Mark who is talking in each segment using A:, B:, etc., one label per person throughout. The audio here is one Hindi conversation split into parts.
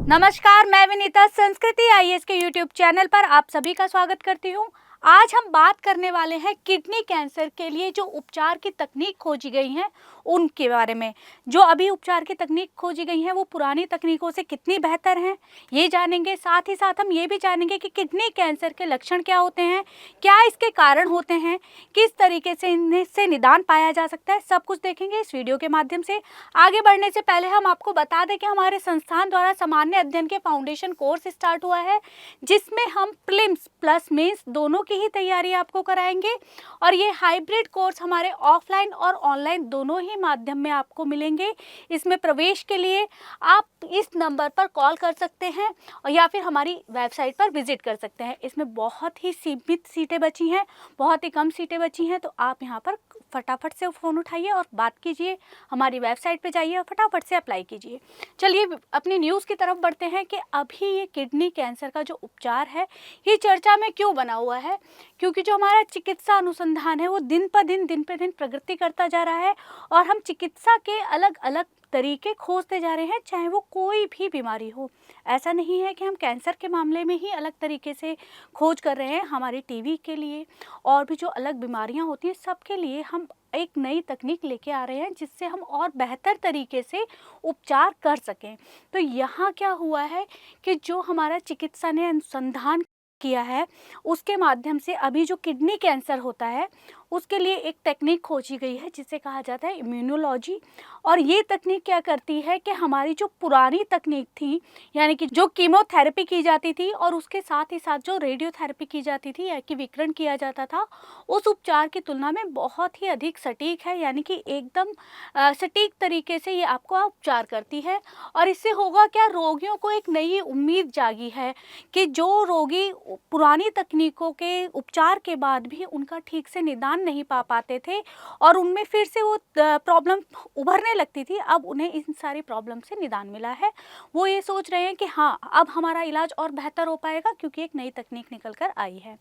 A: नमस्कार, मैं विनीता संस्कृति आईएएस के यूट्यूब चैनल पर आप सभी का स्वागत करती हूँ। आज हम बात करने वाले हैं किडनी कैंसर के लिए जो उपचार की तकनीक खोजी गई हैं उनके बारे में। जो अभी उपचार की तकनीक खोजी गई हैं वो पुरानी तकनीकों से कितनी बेहतर हैं ये जानेंगे। साथ ही साथ हम ये भी जानेंगे कि किडनी कैंसर के लक्षण क्या होते हैं, क्या इसके कारण होते हैं, किस तरीके से इनसे निदान पाया जा सकता है, सब कुछ देखेंगे इस वीडियो के माध्यम से। आगे बढ़ने से पहले हम आपको बता दें कि हमारे संस्थान द्वारा सामान्य अध्ययन के फाउंडेशन कोर्स स्टार्ट हुआ है, जिसमें हम प्रीलिम्स प्लस मेंस दोनों की ही तैयारी आपको कराएंगे। और ये हाइब्रिड कोर्स हमारे ऑफलाइन और ऑनलाइन दोनों ही माध्यम में आपको मिलेंगे। इसमें प्रवेश के लिए आप इस नंबर पर कॉल कर सकते हैं और या फिर हमारी वेबसाइट पर विजिट कर सकते हैं। इसमें बहुत ही सीमित सीटें बची हैं, बहुत ही कम सीटें बची हैं, तो आप यहाँ पर फटाफट से फ़ोन उठाइए और बात कीजिए, हमारी वेबसाइट पे जाइए और फटाफट से अप्लाई कीजिए। चलिए अपनी न्यूज़ की तरफ बढ़ते हैं कि अभी ये किडनी कैंसर का जो उपचार है ये चर्चा में क्यों बना हुआ है। क्योंकि जो हमारा चिकित्सा अनुसंधान है वो दिन पे दिन प्रगति करता जा रहा है और हम चिकित्सा के अलग अलग तरीके खोजते जा रहे हैं, चाहे वो कोई भी बीमारी हो। ऐसा नहीं है कि हम कैंसर के मामले में ही अलग तरीके से खोज कर रहे हैं, हमारे टीबी के लिए और भी जो अलग बीमारियां होती हैं सबके लिए हम एक नई तकनीक लेके आ रहे हैं, जिससे हम और बेहतर तरीके से उपचार कर सकें। तो यहाँ क्या हुआ है कि जो हमारा चिकित्सा ने अनुसंधान किया है उसके माध्यम से अभी जो किडनी कैंसर होता है उसके लिए एक टेक्निक खोजी गई है जिसे कहा जाता है इम्यूनोलॉजी। और ये तकनीक क्या करती है कि हमारी जो पुरानी तकनीक थी, यानी कि जो कीमोथेरेपी की जाती थी और उसके साथ ही साथ जो रेडियोथेरेपी की जाती थी या कि विकिरण किया जाता था, उस उपचार की तुलना में बहुत ही अधिक सटीक है, यानी कि एकदम सटीक तरीके से ये आपको उपचार करती है। और इससे होगा क्या, रोगियों को एक नई उम्मीद जागी है कि जो रोगी पुरानी तकनीकों के उपचार के बाद भी उनका ठीक से निदान नहीं पा पाते थे और उनमें फिर से वो प्रॉब्लम उभरने लगती थी, अब उन्हें इन सारी प्रॉब्लम से निदान मिला है। वो ये सोच रहे हैं कि हाँ, अब हमारा इलाज और बेहतर हो पाएगा क्योंकि एक नई तकनीक निकल कर आई है।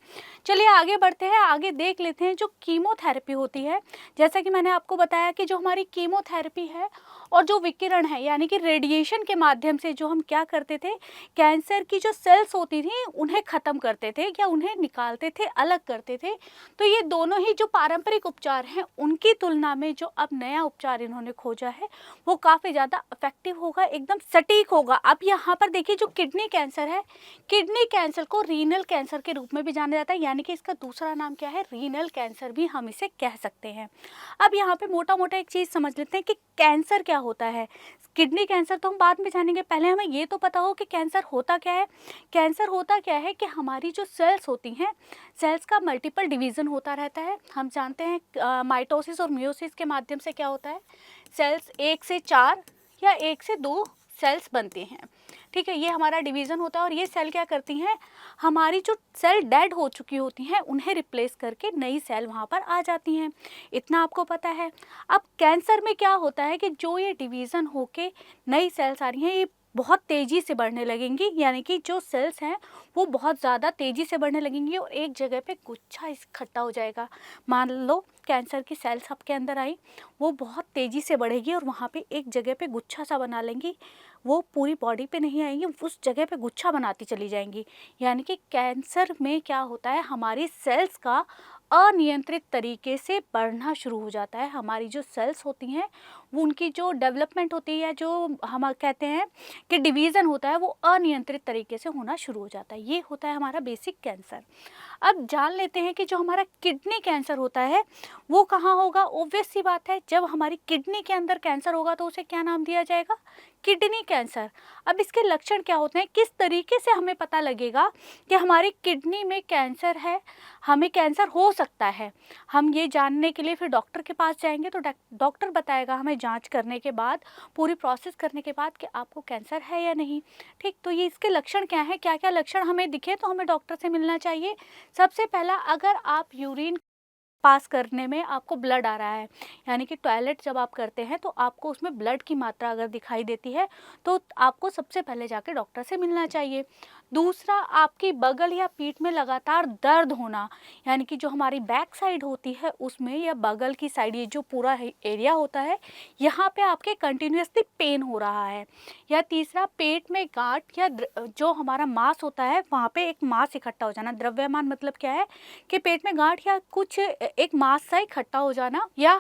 A: चलिए आगे बढ़ते हैं, आगे देख लेते हैं जो कीमोथेरेपी होती है। जैसा कि मैंने आपको बताया कि जो हमारी कीमोथेरेपी है और जो विकिरण है यानी कि रेडिएशन के माध्यम से जो हम क्या करते थे, कैंसर की जो सेल्स होती थी उन्हें ख़त्म करते थे या उन्हें निकालते थे, अलग करते थे। तो ये दोनों ही जो पारंपरिक उपचार हैं उनकी तुलना में जो अब नया उपचार इन्होंने खोजा है वो काफ़ी ज़्यादा इफेक्टिव होगा, एकदम सटीक होगा। अब यहाँ पर देखिए जो किडनी कैंसर है, किडनी कैंसर को रीनल कैंसर के रूप में भी जाना जाता है, यानी कि इसका दूसरा नाम क्या है, रीनल कैंसर भी हम इसे कह सकते हैं। अब यहाँ पे मोटा मोटा एक चीज़ समझ लेते हैं कि कैंसर क्या होता है। किडनी कैंसर तो हम बाद में जानेंगे, पहले हमें ये तो पता हो कि कैंसर होता क्या है। कैंसर होता क्या है कि हमारी जो सेल्स होती हैं, सेल्स का मल्टीपल डिवीज़न होता रहता है। हम जानते हैं माइटोसिस और मियोसिस के माध्यम से क्या होता है, सेल्स 1 से 4 या 1 से 2 सेल्स बनती हैं, ठीक है, ये हमारा डिवीज़न होता है। और ये सेल क्या करती हैं, हमारी जो सेल डेड हो चुकी होती हैं उन्हें रिप्लेस करके नई सेल वहाँ पर आ जाती हैं, इतना आपको पता है। अब कैंसर में क्या होता है कि जो ये डिवीज़न होके नई सेल्स आ रही हैं, ये बहुत तेज़ी से बढ़ने लगेंगी, यानी कि जो सेल्स हैं वो बहुत ज़्यादा तेज़ी से बढ़ने लगेंगी और एक जगह पे गुच्छा इकट्ठा हो जाएगा। मान लो कैंसर की सेल्स आपके अंदर आई, वो बहुत तेज़ी से बढ़ेगी और वहाँ पे एक जगह पे गुच्छा सा बना लेंगी, वो पूरी बॉडी पे नहीं आएंगी, उस जगह पे गुच्छा बनाती चली जाएंगी। यानी कि कैंसर में क्या होता है, हमारी सेल्स का अनियंत्रित तरीके से बढ़ना शुरू हो जाता है। हमारी जो सेल्स होती हैं वो उनकी जो डेवलपमेंट होती है, जो हम कहते हैं कि डिवीज़न होता है, वो अनियंत्रित तरीके से होना शुरू हो जाता है। ये होता है हमारा बेसिक कैंसर। अब जान लेते हैं कि जो हमारा किडनी कैंसर होता है वो कहाँ होगा। ऑब्वियस सी बात है, जब हमारी किडनी के अंदर कैंसर होगा तो उसे क्या नाम दिया जाएगा, किडनी कैंसर। अब इसके लक्षण क्या होते हैं, किस तरीके से हमें पता लगेगा कि हमारी किडनी में कैंसर है, हमें कैंसर हो सकता है। हम ये जानने के लिए फिर डॉक्टर के पास जाएंगे तो डॉक्टर बताएगा हमें जांच करने के बाद, पूरी प्रोसेस करने के बाद कि आपको कैंसर है या नहीं, ठीक। तो ये इसके लक्षण क्या हैं, क्या क्या लक्षण हमें दिखे तो हमें डॉक्टर से मिलना चाहिए। सबसे पहला, अगर आप यूरिन पास करने में आपको ब्लड आ रहा है, यानी कि टॉयलेट जब आप करते हैं तो आपको उसमें ब्लड की मात्रा अगर दिखाई देती है तो आपको सबसे पहले जाके डॉक्टर से मिलना चाहिए। दूसरा, आपकी बगल या पीठ में लगातार दर्द होना, यानी कि जो हमारी बैक साइड होती है उसमें या बगल की साइड, ये जो पूरा एरिया होता है यहाँ पे आपके कंटिन्यूसली पेन हो रहा है। या तीसरा, पेट में गांठ या जो हमारा मांस होता है वहाँ पे एक मांस इकट्ठा हो जाना। द्रव्यमान मतलब क्या है कि पेट में गांठ या कुछ एक मांस सा इकट्ठा हो जाना, या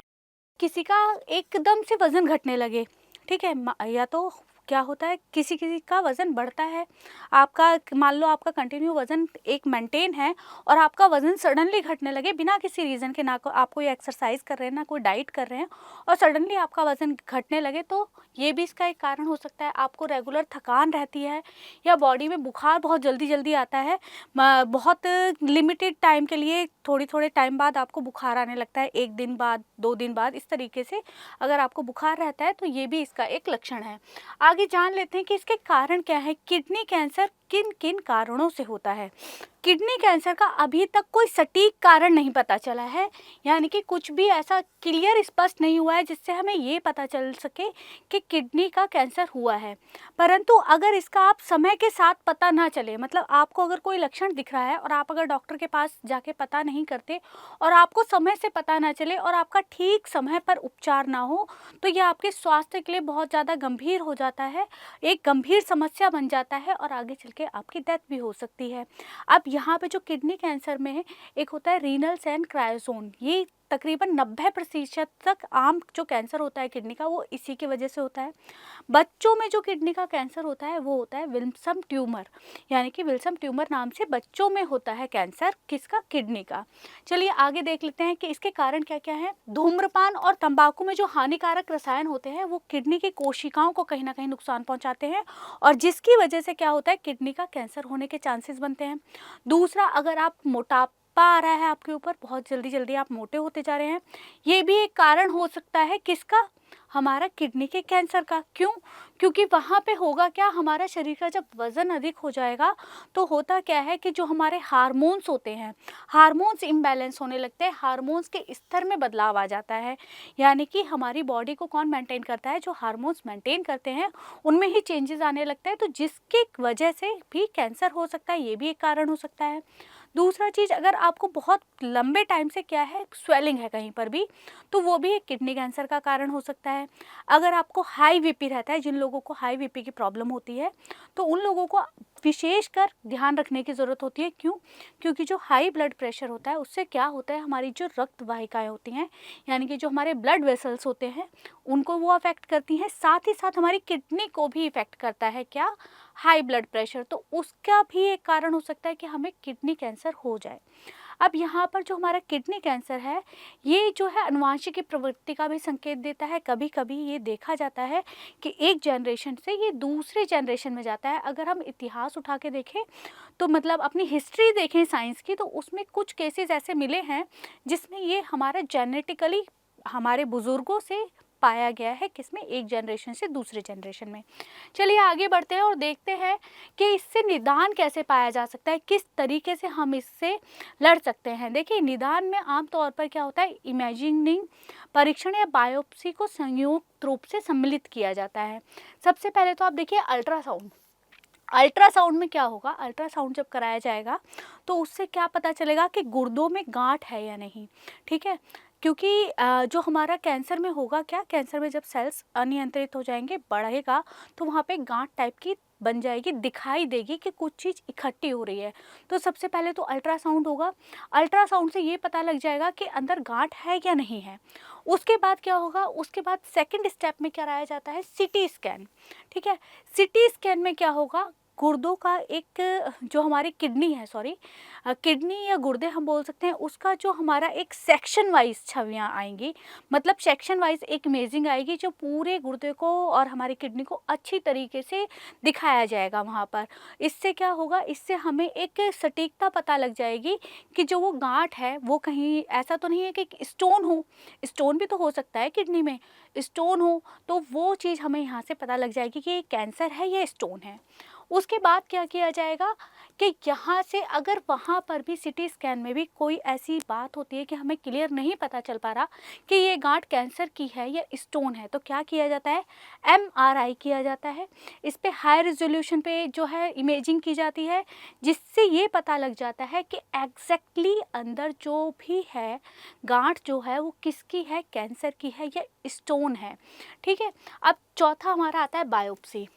A: किसी का एकदम से वजन घटने लगे, ठीक है। या तो क्या होता है, किसी किसी का वज़न बढ़ता है, आपका मान लो आपका कंटिन्यू वज़न एक मेंटेन है और आपका वज़न सडनली घटने लगे बिना किसी रीज़न के, ना आप कोई एक्सरसाइज कर रहे हैं ना कोई डाइट कर रहे हैं और सडनली आपका वज़न घटने लगे, तो ये भी इसका एक कारण हो सकता है। आपको रेगुलर थकान रहती है या बॉडी में बुखार बहुत जल्दी जल्दी आता है, बहुत लिमिटेड टाइम के लिए, थोड़ी थोड़े टाइम बाद आपको बुखार आने लगता है, 1 दिन बाद 2 दिन बाद, इस तरीके से अगर आपको बुखार रहता है तो ये भी इसका एक लक्षण है। आगे जान लेते हैं कि इसके कारण क्या है। किडनी कैंसर किन किन कारणों से होता है। किडनी कैंसर का अभी तक कोई सटीक कारण नहीं पता चला है, यानी कि कुछ भी ऐसा क्लियर स्पष्ट नहीं हुआ है जिससे हमें ये पता चल सके कि किडनी का कैंसर हुआ है। परंतु अगर इसका आप समय के साथ पता ना चले, मतलब आपको अगर कोई लक्षण दिख रहा है और आप अगर डॉक्टर के पास जाके पता नहीं करते और आपको समय से पता ना चले और आपका ठीक समय पर उपचार ना हो, तो यह आपके स्वास्थ्य के लिए बहुत ज़्यादा गंभीर हो जाता है, एक गंभीर समस्या बन जाता है और आगे चल के आपकी डेथ भी हो सकती है। अब यहाँ पे जो किडनी कैंसर में है, एक होता है रीनल सेल क्रायोसोम, ये तकरीबन 90% तक आम जो कैंसर होता है किडनी का वो इसी की वजह से होता है। बच्चों में जो किडनी का कैंसर होता है वो होता है विल्सन ट्यूमर, यानी कि विल्सन ट्यूमर नाम से बच्चों में होता है कैंसर, किसका, किडनी का। चलिए आगे देख लेते हैं कि इसके कारण क्या क्या है। धूम्रपान और तंबाकू में जो हानिकारक रसायन होते हैं वो किडनी की कोशिकाओं को कहीं ना कहीं नुकसान पहुंचाते हैं और जिसकी वजह से क्या होता है, किडनी का कैंसर होने के चांसेस बनते हैं। दूसरा, अगर आप मोटापा आ रहा है आपके ऊपर, बहुत जल्दी जल्दी आप मोटे होते जा रहे हैं, ये भी एक कारण हो सकता है, किसका, हमारा किडनी के कैंसर का। क्यों? क्योंकि वहाँ पे होगा क्या, हमारा शरीर का जब वज़न अधिक हो जाएगा तो होता क्या है कि जो हमारे हार्मोन्स होते हैं, हार्मोन्स इम्बैलेंस होने लगते हैं, हार्मोन्स के स्तर में बदलाव आ जाता है। यानी कि हमारी बॉडी को कौन मेंटेन करता है, जो हार्मोन्स मेंटेन करते हैं उनमें ही चेंजेस आने लगते हैं, तो जिसकी वजह से भी कैंसर हो सकता है, ये भी एक कारण हो सकता है। दूसरा चीज़, अगर आपको बहुत लंबे टाइम से क्या है, स्वेलिंग है कहीं पर भी, तो वो भी एक किडनी कैंसर का कारण हो सकता है। अगर आपको हाई बीपी रहता है, जिन लोगों को हाई बीपी की प्रॉब्लम होती है तो उन लोगों को विशेषकर ध्यान रखने की ज़रूरत होती है। क्यों? क्योंकि जो हाई ब्लड प्रेशर होता है उससे क्या होता है, हमारी जो रक्त वाहिकाएँ होती हैं, यानी कि जो हमारे ब्लड वेसल्स होते हैं उनको वो अफेक्ट करती हैं, साथ ही साथ हमारी किडनी को भी इफ़ेक्ट करता है क्या, हाई ब्लड प्रेशर, तो उसका भी एक कारण हो सकता है कि हमें किडनी कैंसर हो जाए। अब यहाँ पर जो हमारा किडनी कैंसर है, ये जो है अनुवांशिक प्रवृत्ति का भी संकेत देता है। कभी कभी ये देखा जाता है कि एक जनरेशन से ये दूसरे जनरेशन में जाता है। अगर हम इतिहास उठा के देखें तो मतलब अपनी हिस्ट्री देखें साइंस की, तो उसमें कुछ केसेस ऐसे मिले हैं जिसमें ये हमारा जेनेटिकली हमारे बुज़ुर्गों से पाया गया है, किसमें, एक जनरेशन से दूसरे जनरेशन में। चलिए आगे बढ़ते हैं और देखते हैं कि इससे निदान कैसे पाया जा सकता है, किस तरीके से हम इससे लड़ सकते हैं। देखिए, निदान में आमतौर पर क्या होता है, इमेजिंग परीक्षण या बायोप्सी को संयुक्त रूप से सम्मिलित किया जाता है। सबसे पहले तो आप देखिए अल्ट्रासाउंड। अल्ट्रासाउंड में क्या होगा, अल्ट्रासाउंड जब कराया जाएगा तो उससे क्या पता चलेगा कि गुर्दों में गांठ है या नहीं, ठीक है। क्योंकि जो हमारा कैंसर में होगा क्या, कैंसर में जब सेल्स अनियंत्रित हो जाएंगे, बढ़ेगा, तो वहाँ पे गांठ टाइप की बन जाएगी, दिखाई देगी कि कुछ चीज़ इकट्ठी हो रही है। तो सबसे पहले तो अल्ट्रासाउंड होगा, अल्ट्रासाउंड से ये पता लग जाएगा कि अंदर गांठ है या नहीं है। उसके बाद क्या होगा, उसके बाद सेकंड स्टेप में क्या कराया जाता है, सीटी स्कैन, ठीक है। सीटी स्कैन में क्या होगा, गुर्दों का एक, जो हमारी किडनी है, सॉरी किडनी या गुर्दे हम बोल सकते हैं, उसका जो हमारा एक सेक्शन वाइज छवियाँ आएंगी, मतलब सेक्शन वाइज एक इमेजिंग आएगी जो पूरे गुर्दे को और हमारी किडनी को अच्छी तरीके से दिखाया जाएगा वहाँ पर। इससे क्या होगा, इससे हमें एक सटीकता पता लग जाएगी कि जो वो गांठ है वो कहीं ऐसा तो नहीं है कि स्टोन हो, स्टोन भी तो हो सकता है किडनी में, स्टोन हो तो वो चीज़ हमें यहाँ से पता लग जाएगी कि ये कैंसर है या स्टोन है। उसके बाद क्या किया जाएगा कि यहाँ से अगर वहाँ पर भी सीटी स्कैन में भी कोई ऐसी बात होती है कि हमें क्लियर नहीं पता चल पा रहा कि ये गांठ कैंसर की है या स्टोन है, तो क्या किया जाता है, एमआरआई किया जाता है। इस पे हाई रेजोल्यूशन पे जो है इमेजिंग की जाती है, जिससे ये पता लग जाता है कि एग्जैक्टली अंदर जो भी है गांठ जो है वो किसकी है, कैंसर की है या स्टोन है। ठीक है, अब चौथा हमारा आता है बायोप्सी।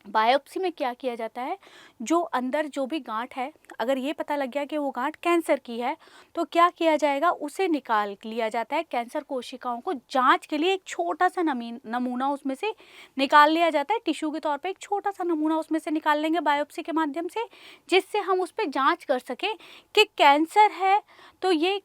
A: बायोप्सी में क्या किया जाता है, जो अंदर जो भी गांठ है, अगर ये पता लग गया कि वो गांठ कैंसर की है तो क्या किया जाएगा, उसे निकाल लिया जाता है। कैंसर कोशिकाओं को जांच के लिए एक छोटा सा नमूना उसमें से निकाल लिया जाता है, टिश्यू के तौर पे एक छोटा सा नमूना उसमें से निकाल लेंगे बायोप्सी के माध्यम से, जिससे हम उस पर जाँच कर सकें कि कैंसर है तो ये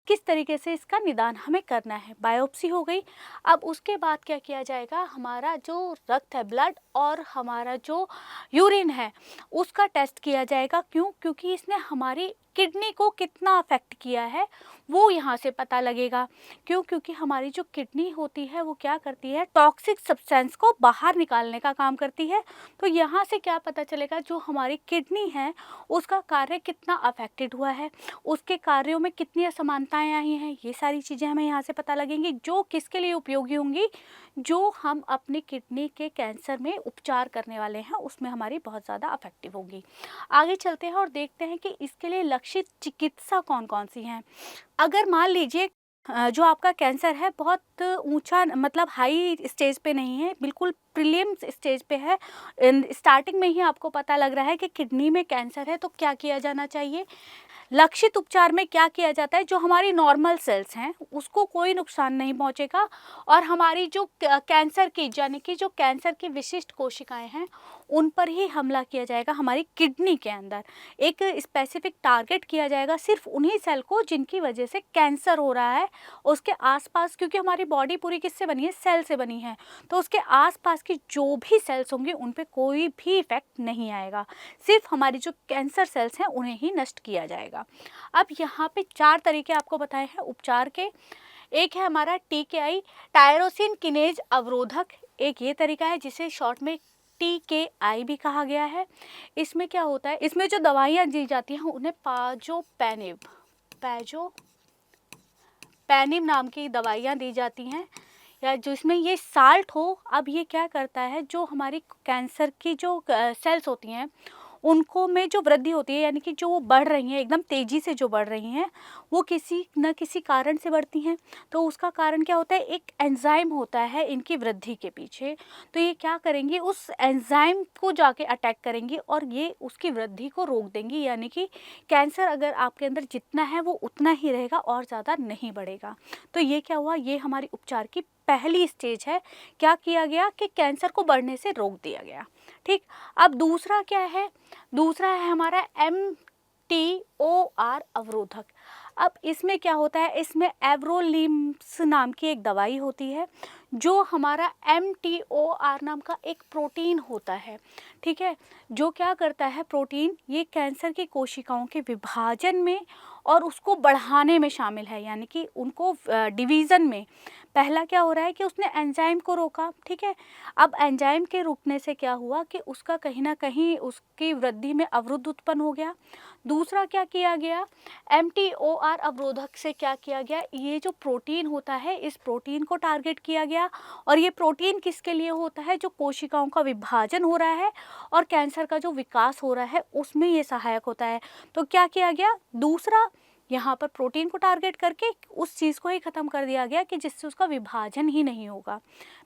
A: किस तरीके से इसका निदान हमें करना है। बायोप्सी हो गई। अब उसके बाद क्या किया जाएगा, हमारा जो रक्त है, ब्लड, और हमारा जो यूरिन है उसका टेस्ट किया जाएगा। क्यों, क्योंकि इसने हमारी किडनी को कितना अफेक्ट किया है वो यहाँ से पता लगेगा। क्यों, क्योंकि हमारी जो किडनी होती है वो क्या करती है, टॉक्सिक सब्सटेंस को बाहर निकालने का काम करती है। तो यहाँ से क्या पता चलेगा, जो हमारी किडनी है उसका कार्य कितना अफेक्टेड हुआ है, उसके कार्यों में कितनी असमानताएं आई हैं, ये सारी चीज़ें हमें यहाँ से पता लगेंगी, जो किसके लिए उपयोगी होंगी, जो हम अपनी किडनी के कैंसर में उपचार करने वाले हैं उसमें हमारी बहुत ज़्यादा अफेक्टिव होगी। आगे चलते हैं और देखते हैं कि इसके लिए लक्षित चिकित्सा कौन कौन सी हैं। अगर मान लीजिए जो आपका कैंसर है बहुत ऊंचा, मतलब हाई स्टेज पे नहीं है, बिल्कुल प्रीलिम्स स्टेज पे है, स्टार्टिंग में ही आपको पता लग रहा है कि किडनी में कैंसर है, तो क्या किया जाना चाहिए। लक्षित उपचार में क्या किया जाता है, जो हमारी नॉर्मल सेल्स हैं उसको कोई नुकसान नहीं पहुंचेगा, और हमारी जो कैंसर की, यानी कि जो कैंसर की विशिष्ट कोशिकाएं हैं उन पर ही हमला किया जाएगा। हमारी किडनी के अंदर एक स्पेसिफिक टारगेट किया जाएगा, सिर्फ उन्हीं सेल को जिनकी वजह से कैंसर हो रहा है, उसके आसपास, क्योंकि हमारी बॉडी पूरी किससे बनी है, सेल से बनी है, तो उसके आसपास की जो भी सेल्स होंगी उन पे कोई भी इफेक्ट नहीं आएगा, सिर्फ हमारी जो कैंसर सेल्स हैं उन्हें ही नष्ट किया जाएगा। अब यहाँ पे 4 तरीके आपको बताए हैं उपचार के। एक है हमारा TKI, टायरोसिन किनेज अवरोधक, एक ये तरीका है जिसे शॉर्ट में TKI भी कहा गया है। इसमें क्या होता है, इसमें जो दवाइयाँ दी जाती हैं उन्हें पैनिब नाम की दवाइयाँ दी जाती हैं, या जिसमें ये साल्ट हो। अब ये क्या करता है, जो हमारी कैंसर की जो सेल्स होती हैं उनको में जो वृद्धि होती है, यानी कि जो वो बढ़ रही हैं, एकदम तेज़ी से जो बढ़ रही हैं, वो किसी न किसी कारण से बढ़ती हैं। तो उसका कारण क्या होता है, एक एंजाइम होता है इनकी वृद्धि के पीछे, तो ये क्या करेंगी, उस एंजाइम को जाके अटैक करेंगी और ये उसकी वृद्धि को रोक देंगी, यानी कि कैंसर अगर आपके अंदर जितना है वो उतना ही रहेगा और ज़्यादा नहीं बढ़ेगा। तो ये क्या हुआ, ये हमारी उपचार की पहली स्टेज है। क्या किया गया कि कैंसर को बढ़ने से रोक दिया गया। ठीक, अब दूसरा क्या है, दूसरा है हमारा MTOR अवरोधक। अब इसमें क्या होता है, इसमें एवरोलिम्स नाम की एक दवाई होती है, जो हमारा MTOR नाम का एक प्रोटीन होता है। ठीक है, जो क्या करता है प्रोटीन, ये कैंसर की कोशिकाओं के विभाजन में और उसको बढ़ाने में शामिल है, यानी कि उनको डिवीज़न में। पहला क्या हो रहा है कि उसने एंजाइम को रोका। ठीक है, अब एंजाइम के रुकने से क्या हुआ कि उसका कहीं ना कहीं उसकी वृद्धि में अवरुद्ध उत्पन्न हो गया। दूसरा क्या किया गया, MTOR अवरोधक से क्या किया गया, ये जो प्रोटीन होता है इस प्रोटीन को टारगेट किया गया, और ये प्रोटीन किसके लिए होता है, जो कोशिकाओं का विभाजन हो रहा है और कैंसर का जो विकास हो रहा है उसमें ये सहायक होता है। तो क्या किया गया, दूसरा यहाँ पर प्रोटीन को टारगेट करके उस चीज़ को ही ख़त्म कर दिया गया कि जिससे उसका विभाजन ही नहीं होगा।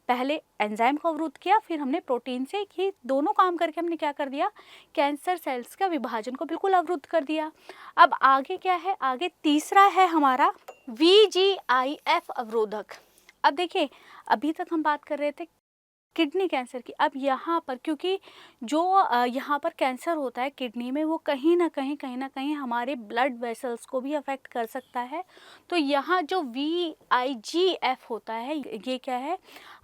A: पहले एंजाइम को अवरुद्ध किया, फिर हमने प्रोटीन से ही दोनों काम करके हमने क्या कर दिया, कैंसर सेल्स का विभाजन को बिल्कुल अवरुद्ध कर दिया। अब आगे क्या है, आगे तीसरा है हमारा VGIF अवरोधक। अब देखिए, अभी तक हम बात कर रहे थे किडनी कैंसर की। अब यहाँ पर क्योंकि जो यहाँ पर कैंसर होता है किडनी में, वो कहीं ना कहीं हमारे ब्लड वेसल्स को भी अफेक्ट कर सकता है। तो यहाँ जो VIGF होता है, ये क्या है,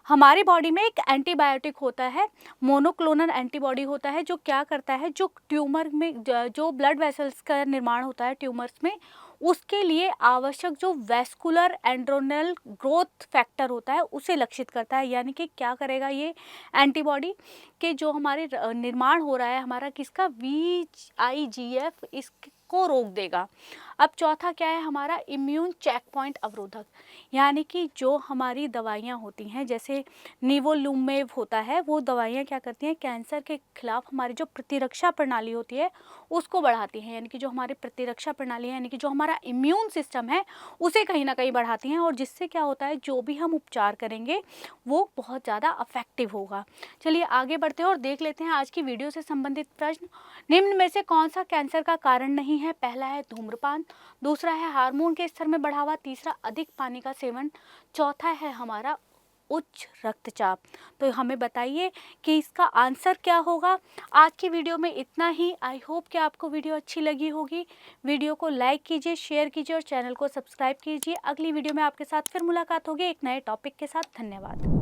A: हमारी बॉडी में एक एंटीबायोटिक होता है, मोनोक्लोनल एंटीबॉडी होता है, जो क्या करता है, जो ट्यूमर में जो ब्लड वेसल्स का निर्माण होता है ट्यूमर्स में, उसके लिए आवश्यक जो वैस्कुलर एंड्रोनल ग्रोथ फैक्टर होता है उसे लक्षित करता है। यानी कि क्या करेगा ये एंटीबॉडी के जो हमारे निर्माण हो रहा है हमारा किसका VIGF इसको रोक देगा। अब चौथा क्या है हमारा इम्यून चेक पॉइंट अवरोधक, यानी कि जो हमारी दवाइयाँ होती हैं जैसे निवोलुमेव होता है, वो दवाइयाँ क्या करती हैं कैंसर के खिलाफ हमारी जो प्रतिरक्षा प्रणाली होती है उसको बढ़ाती हैं। यानी कि जो हमारी प्रतिरक्षा प्रणाली है यानी कि जो हमारा इम्यून सिस्टम है उसे कहीं ना कहीं बढ़ाती हैं, और जिससे क्या होता है जो भी हम उपचार करेंगे वो बहुत ज़्यादा अफेक्टिव होगा। चलिए आगे बढ़ते हैं और देख लेते हैं आज की वीडियो से संबंधित प्रश्न। निम्न में से कौन सा कैंसर का कारण नहीं है? पहला है धूम्रपान, दूसरा है हार्मोन के स्तर में बढ़ावा, तीसरा अधिक पानी का सेवन, चौथा है हमारा उच्च रक्तचाप। तो हमें बताइए कि इसका आंसर क्या होगा। आज की वीडियो में इतना ही। आई होप कि आपको वीडियो अच्छी लगी होगी। वीडियो को लाइक कीजिए, शेयर कीजिए और चैनल को सब्सक्राइब कीजिए। अगली वीडियो में आपके साथ फिर मुलाकात होगी एक नए टॉपिक के साथ। धन्यवाद।